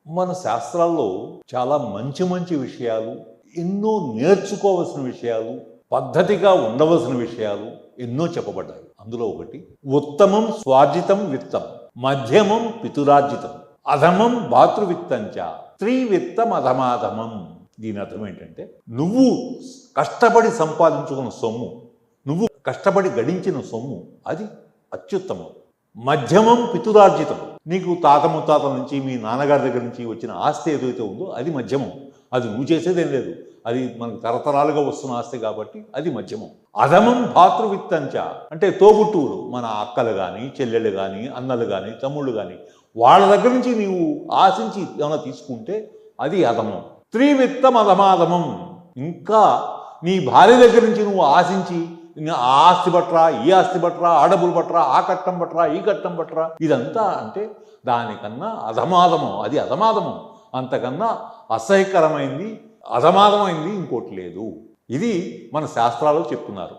మన శాస్త్రాల్లో చాలా మంచి మంచి విషయాలు, ఎన్నో నేర్చుకోవలసిన విషయాలు, పద్ధతిగా ఉండవలసిన విషయాలు ఎన్నో చెప్పబడ్డాయి. అందులో ఒకటి ఉత్తమం స్వార్జితం విత్తం, మధ్యమం పితురార్జితం, అధమం భాతృవిత్తంచ, స్త్రీవిత్తం అధమాధమం. దీని అర్థం ఏంటంటే, నువ్వు కష్టపడి సంపాదించుకున్న సొమ్ము, నువ్వు కష్టపడి గడించిన సొమ్ము అది అత్యుత్తమం. మధ్యమం పితురార్జితం, నీకు తాత ముత్తాతల నుంచి మీ నాన్నగారి దగ్గర నుంచి వచ్చిన ఆస్తి ఏదైతే ఉందో అది మధ్యమం. అది నువ్వు చేసేదేం లేదు, అది మనకు తరతరాలుగా వస్తున్న ఆస్తి కాబట్టి అది మధ్యమం. అధమం భాతృవిత్తంచ అంటే తోబుట్టువులు, మన అక్కలు కానీ చెల్లెళ్ళు కానీ అన్నలు కానీ తమ్ముళ్ళు కానీ వాళ్ళ దగ్గర నుంచి నీవు ఆశించి ఏమైనా తీసుకుంటే అది అధమం. స్త్రీవిత్తం అధమాధమం, ఇంకా నీ భార్య దగ్గర నుంచి నువ్వు ఆశించి ఆ ఆస్తి పట్రా ఈ ఆస్తి పట్రా ఆ డబ్బులు పట్రా ఆ కట్టం పట్రా ఈ కట్టం పట్రా ఇదంతా అంటే దానికన్నా అధమాధమం, అది అధమాధమం. అంతకన్నా అసహ్యకరమైంది అధమాధమైంది ఇంకోటి లేదు. ఇది మన శాస్త్రాలు చెప్తున్నారు.